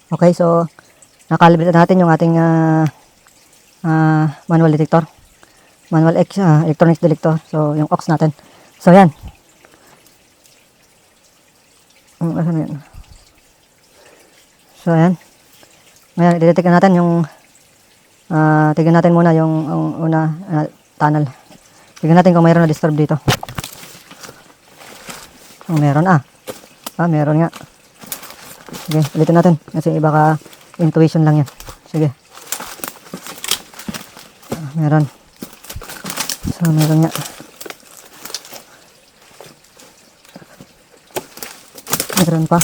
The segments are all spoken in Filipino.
Okay, so nakalibrate natin yung ating manual detector. Manual X, electronics detector. So, yung aux natin. So, yan. Asan na yan? So, yan. Ngayon, i-detect natin yung tignan natin muna yung una tunnel. Tignan natin kung mayroon na disturb dito. Kung meron meron nga. Sige, ulitin natin kasi iba ka intuition lang yan. Sige. Meron. So, meron nga. Meron pa.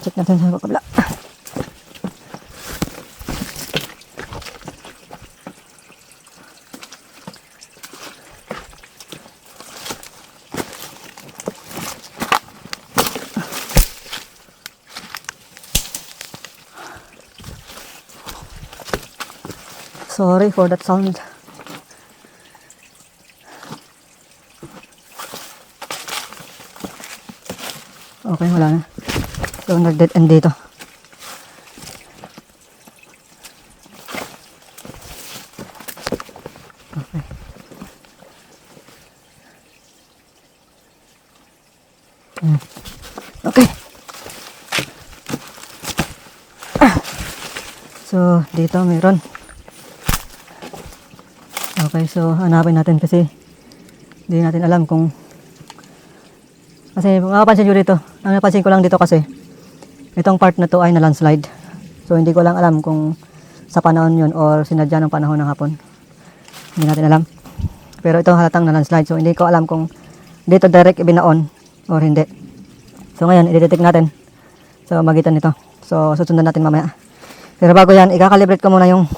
Check natin sa kabila. Sorry for that sound. Okay, wala na. So, nag-dead end dito. Okay. Okay. So, dito meron. Okay, so hanapin natin kasi hindi natin alam kung kasi makapansin nyo dito. Ang napansin ko lang dito kasi itong part na to ay na landslide. So, hindi ko lang alam kung sa panahon yun or sinadya ng panahon ng hapon. Hindi natin alam. Pero ito halatang na landslide. So, hindi ko alam kung dito direct ibinaon or hindi. So, ngayon, i-detect natin sa magitan nito. So, susundan natin mamaya. Pero bago yan, ikakalibrate ko muna yung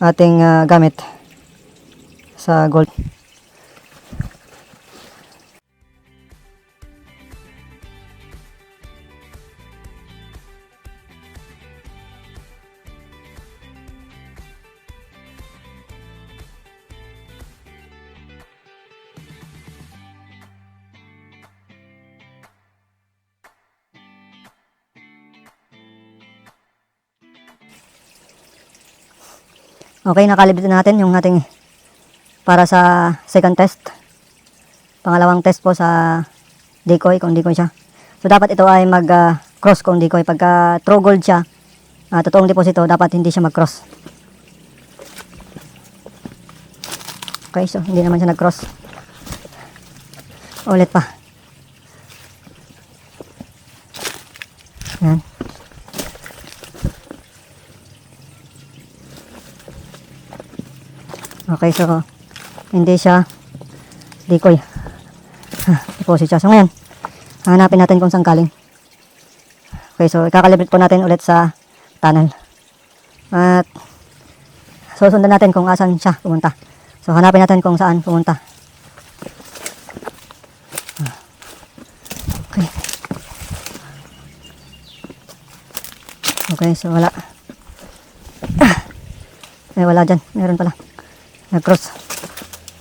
ating gamit sa gold. Okay, nakalibrate natin yung ating para sa second test. Pangalawang test po sa decoy, kung decoy siya. So, dapat ito ay mag-cross kung decoy. Pagka true gold siya, totoong deposito, dapat hindi siya mag-cross. Okay, so hindi naman siya nag-cross. Ulit pa. Yan. Okay, so hindi siya decoy. Deposit siya. So ngayon, hanapin natin kung saan galing. Okay, so ikakalibrate po natin ulit sa tunnel. At susundan natin kung asan siya pumunta. So hanapin natin kung saan pumunta. Okay. Okay, so wala. Wala dyan. Meron pala. Nag-cross.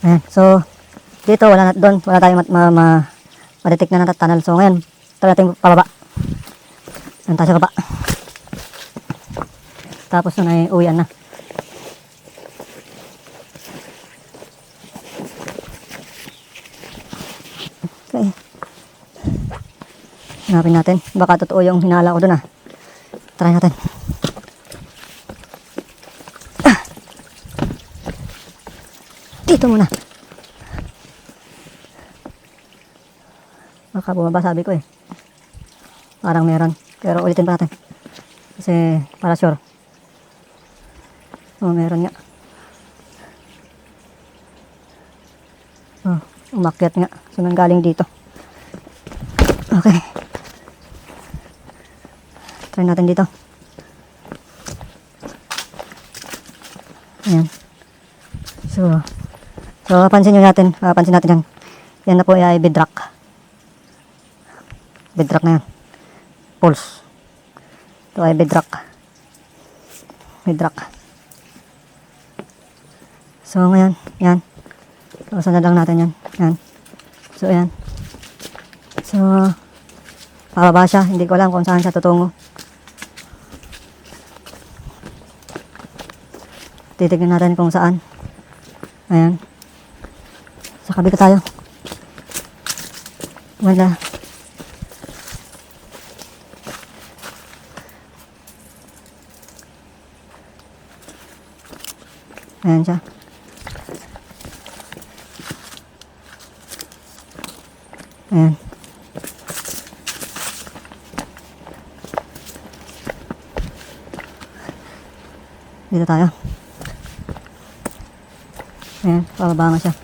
Ayan. So, dito wala na, doon wala tayong ma-detect na ng tunnel. So, ngayon, try natin pababa. Ayan tayo sa baba. Tapos nun ay uwian na. Okay. Hanapin natin. Baka totoo yung hinala ko doon Try natin. Dito muna. Baka bumaba sabi ko Parang meron. Pero ulitin pa natin. Kasi para sure. Oh, meron nga. Oh, umakyat nga. So, nanggaling dito. Okay. Try natin dito. Ayan. So, pansin natin yan. Yan na po ay bedrock. Bedrock na yan. pulse. Ito ay bedrock. So ngayon, yan. So sundan lang natin yan. Yan. So ayan. So pababa siya. Hindi ko alam kung saan siya tutungo. Titignan natin kung saan. Ayan. Sa kabila tayo. Wala. Ayan siya. Ayan. Dito tayo. Ayan, pababa nga siya.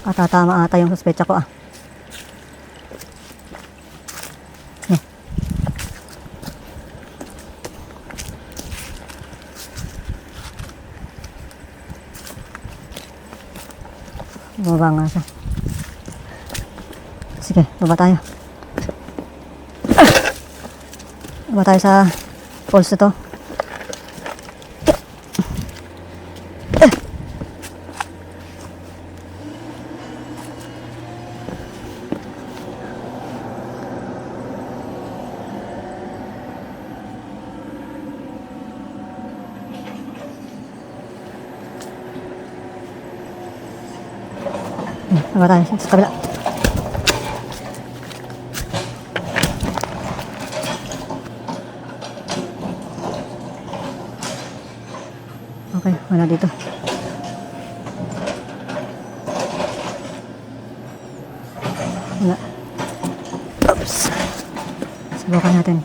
Katatama ata yung suspecha ko ah. Baba nga siya. Sige, baba tayo. Baba tayo sa pulse ito. Baba tayo sa kabila. Okay, wala dito. Wala. Oops. Subukan natin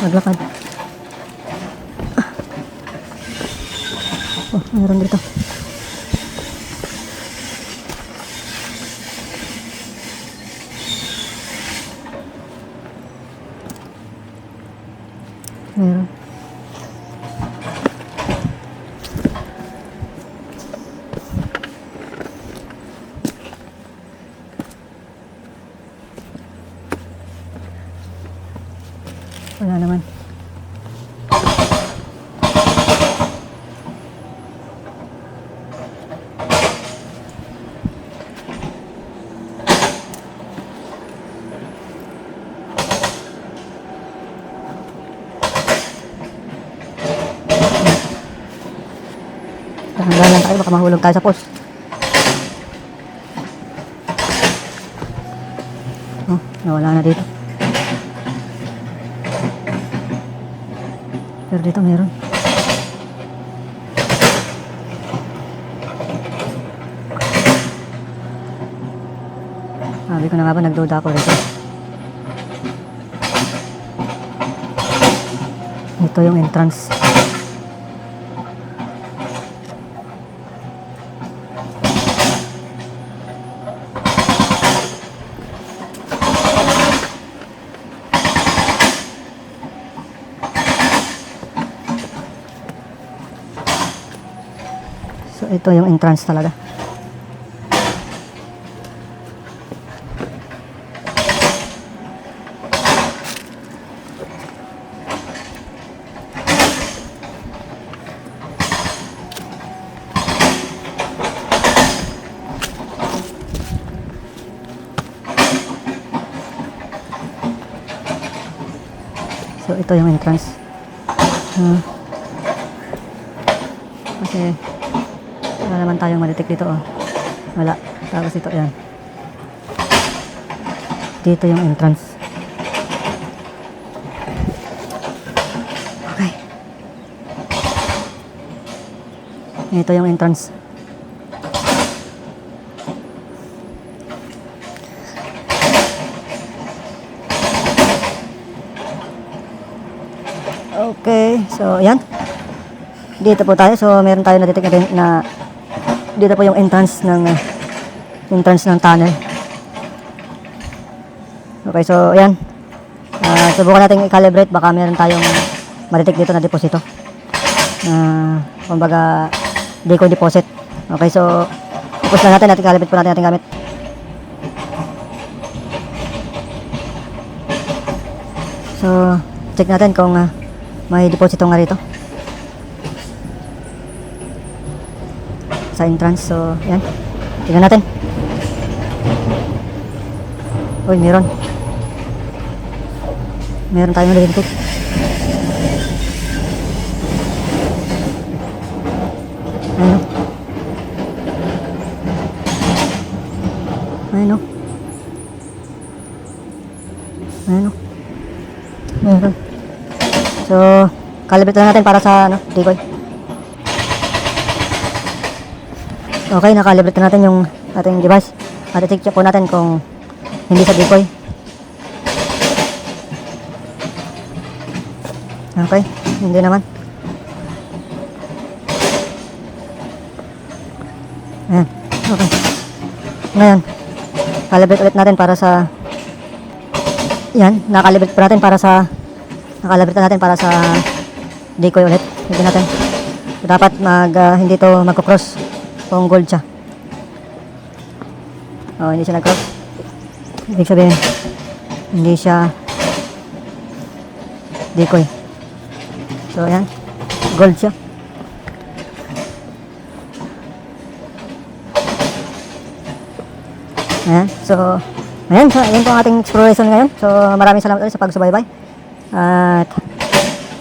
maglakad. Oh, mayroon dito. Meron. Wala naman. Dahan-dahan lang tayo, baka mahulog tayo sa post. Oh, nawala na dito. Pero dito meron. Sabi ko na nga ba, nagduda ako dito. Ito yung entrance. So ito yung entrance talaga. So ito yung entrance. Kasi wala naman tayong ma-detect dito oh. Wala. Tapos ito yan. Dito yung entrance. Okay. Ito yung entrance. Okay, so yan. Dito po tayo. So meron tayo na-detect na dito po yung entrance ng tunnel. Okay, so ayan. Subukan natin i-calibrate, baka meron tayong ma-detect dito na deposito. Kumbaga deco deposit. Okay, so i-push na natin at i-calibrate po natin ating gamit. So, check natin kung may deposito nga rito sa entrance. So, yan. Tingnan natin. Uy, meron. Meron tayong nalilintid. Ayun. Ayun. Ayun. Meron. So, calibrate lang natin para sa decoy. Okay, nakalibrate natin yung ating device. At i-check po natin kung hindi sa decoy. Okay, hindi naman. Ayan, okay. Ngayon, calibrate ulit natin para sa yan, nakalibrate natin para sa decoy ulit. Hindi natin. So, dapat hindi to magko-cross kung gold siya. Oh, hindi siya nag-cross. Ibig sabihin, hindi siya decoy. So, ayan. Gold siya. Ayan. So, ayan. So, ayan po ang ating exploration ngayon. So, maraming salamat ulit sa pagsubaybay. At,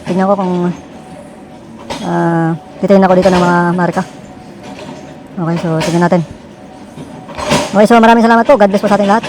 tignan ko kung titingin ako dito ng mga marka. Okay, so, tignan natin. Okay, so maraming salamat po. God bless po sa ating lahat.